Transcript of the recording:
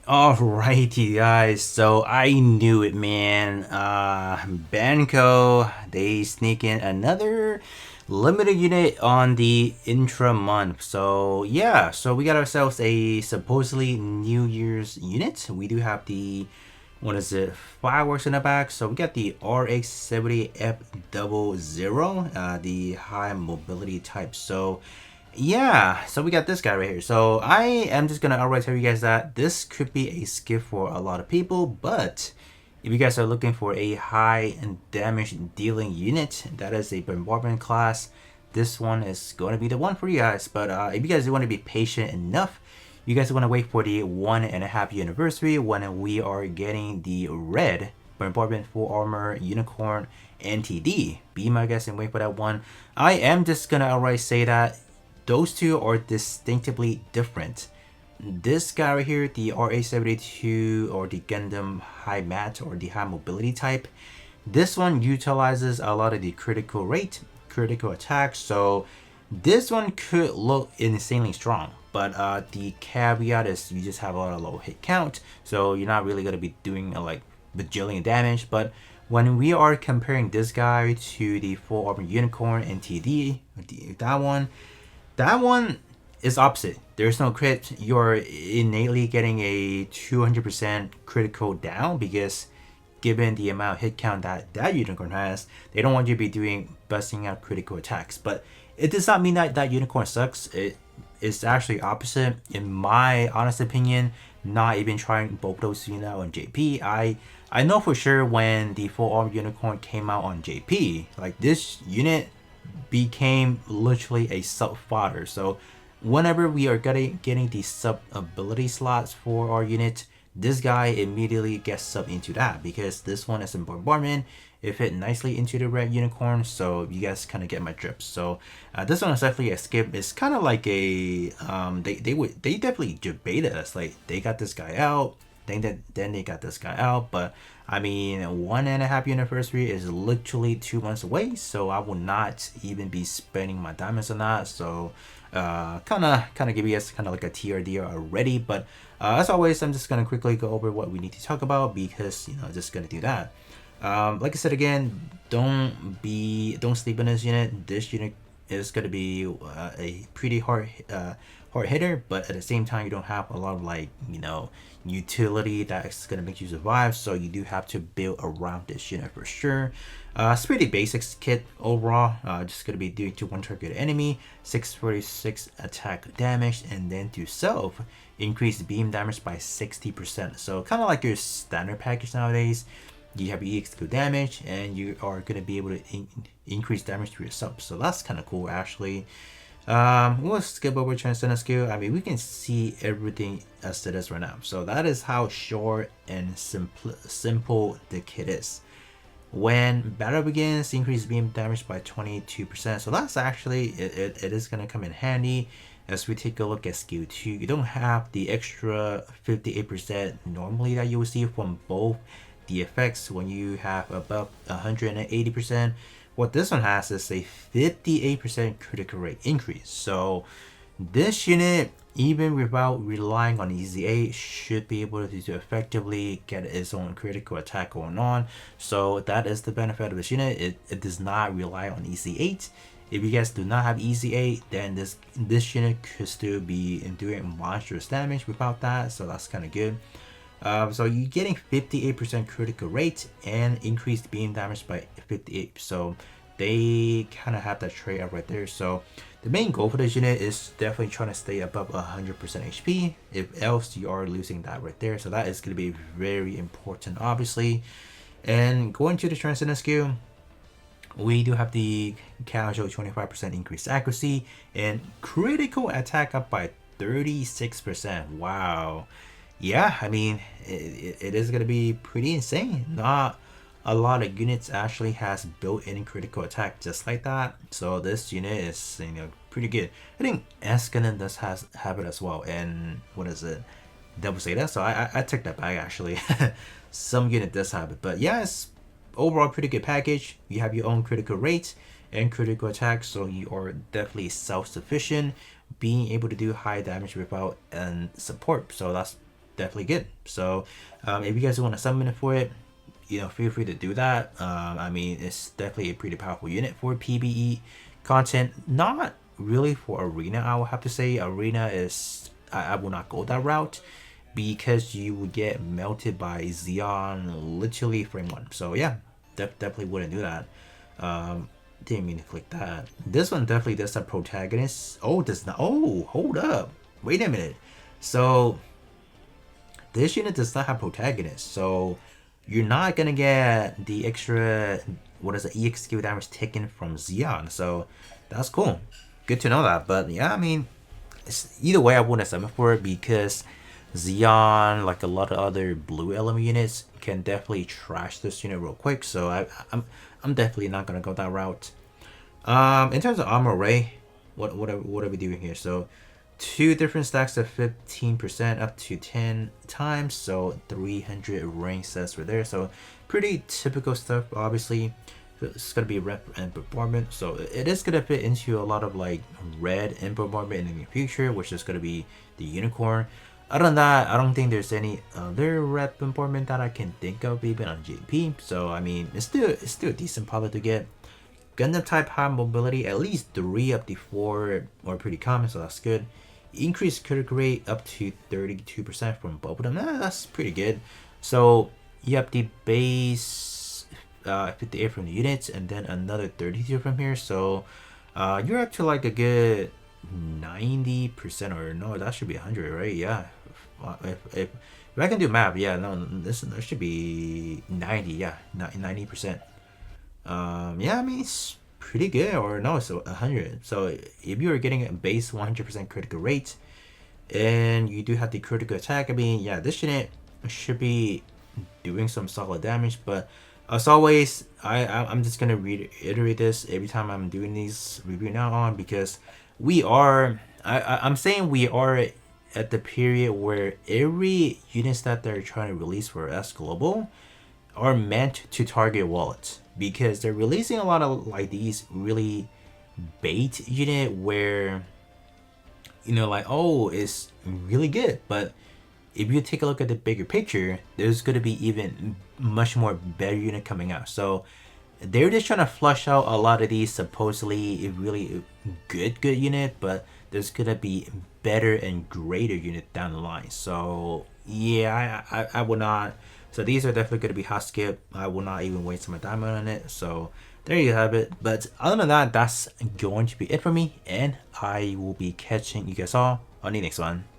Alrighty guys, so I knew it, man. Banco, they sneak in another limited unit on the intra month. So yeah, so we got ourselves a supposedly New Year's unit. We do have the, what is it, fireworks in the back. So we got the RX-78F00, the high mobility type. So yeah, so we got this guy right here. So I am just gonna outright tell you guys that this could be a skip for a lot of people, but if you guys are looking for a high damage dealing unit that is a bombardment class, this one is going to be the one for you guys. But if you guys want to be patient enough, you guys want to wait for the 1.5 anniversary when we are getting the red bombardment full armor unicorn NTD. Be my guest and wait for that one. I am just gonna outright say that those two are distinctively different. This guy right here, the RA-72 or the Gundam high mat or the high mobility type, this one utilizes a lot of the critical rate, critical attack, so this one could look insanely strong. But the caveat is you just have a lot of low hit count, so you're not really going to be doing like bajillion damage. But when we are comparing this guy to the full armor unicorn and TD, that one is opposite. There's no crit. You're innately getting a 200% critical down because given the amount of hit count that that unicorn has, they don't want you to be doing busting out critical attacks. But it does not mean that that unicorn sucks. It's actually opposite. In my honest opinion, not even trying both those units out on JP. I know for sure when the full armor unicorn came out on JP, like this unit became literally a sub fodder. So whenever we are getting the sub ability slots for our unit, this guy immediately gets sub into that because this one is in bombardment. It fit nicely into the red unicorn, so you guys kind of get my drift. So this one is definitely a skip. It's kind of like a they definitely debated us. Like they got this guy out, then they got this guy out, but I mean, 1.5 anniversary is literally 2 months away, so I will not even be spending my diamonds on that. So, kind of give you guys kind of like a TRD already. But as always, I'm just gonna quickly go over what we need to talk about because just gonna do that. Like I said again, don't sleep on this unit. This unit is gonna be a pretty hard hitter, but at the same time you don't have a lot of like utility that's gonna make you survive, so you do have to build around this unit for sure. It's pretty basic kit overall. Just gonna be doing to one target enemy 646 attack damage, and then to self increase beam damage by 60%. So kind of like your standard package nowadays. You have EX skill damage and you are going to be able to increase damage to yourself, so that's kind of cool actually. We'll skip over transcendent skill. I mean, we can see everything as it is right now, so that is how short and simple the kit is. When battle begins, increase beam damage by 22%, so that's actually it is going to come in handy. As we take a look at skill 2, you don't have the extra 58% normally that you will see from both the effects when you have above 180%. What this one has is a 58% critical rate increase. So this unit, even without relying on Easy 8, should be able to effectively get its own critical attack going on. So that is the benefit of this unit. It does not rely on Easy 8. If you guys do not have Easy 8, then this unit could still be doing monstrous damage without that. So that's kind of good. So you're getting 58% critical rate and increased beam damage by 58. So they kind of have that trade up right there. So the main goal for this unit is definitely trying to stay above 100% HP. If else, you are losing that right there. So that is going to be very important, obviously. And going to the transcendent skill, we do have the casual 25% increased accuracy and critical attack up by 36%. Wow. Yeah, I mean, it is going to be pretty insane. Not a lot of units actually has built-in critical attack just like that. So this unit is pretty good. I think Gundam does have it as well. And what is it? Double Zeta. So I took that back actually. Some unit does have it, but yeah, it's overall pretty good package. You have your own critical rate and critical attack, so you are definitely self-sufficient, being able to do high damage without support. So that's definitely good. So if you guys want to summon it for it, feel free to do that. I mean, it's definitely a pretty powerful unit for PvE content. Not really for arena, I would have to say. Arena is, I will not go that route because you would get melted by Xeon literally frame 1. So yeah, definitely wouldn't do that. Didn't mean to click that. This one definitely does have protagonist. Oh, does not. Oh, hold up. Wait a minute. So this unit does not have protagonist. So you're not gonna get the extra, what is it, EXQ damage taken from Xeon. So that's cool. Good to know that. But yeah, I mean, either way, I wouldn't summon for it because Xeon, like a lot of other blue element units, can definitely trash this unit real quick. So I'm definitely not gonna go that route. In terms of armor array, what are we doing here? So 2 different stacks of 15% up to 10 times, so 300 rank sets were there. So pretty typical stuff. Obviously, it's gonna be rep and bombardment, so it is gonna fit into a lot of like red and bombardment in the future, which is gonna be the unicorn. Other than that, I don't think there's any other rep bombardment that I can think of even on JP. So I mean, it's still a decent pilot to get. Gundam type high mobility, at least 3 up to 4 are pretty common, so that's good. Increased critical rate up to 32% from both of them. That's pretty good. So you have the base 58 from the units and then another 32 from here. So you're up to like a good 90%, or no, that should be 100, right? Yeah. If I can do math, yeah, no, this should be 90, yeah, 90%. Yeah, I mean, it's pretty good, or no, it's 100. So if you are getting a base 100% critical rate and you do have the critical attack, I mean, yeah, this unit should be doing some solid damage. But as always, I'm just gonna reiterate this every time I'm doing these review now on, because I'm saying we are at the period where every units that they're trying to release for S Global are meant to target wallets, because they're releasing a lot of like these really bait unit where like, oh, it's really good, but if you take a look at the bigger picture, there's going to be even much more better unit coming out. So they're just trying to flush out a lot of these supposedly really good unit, but there's going to be better and greater unit down the line. So yeah, I would not. So these are definitely going to be hot skip. I will not even waste my time on it. So there you have it. But other than that, that's going to be it for me. And I will be catching you guys all on the next one.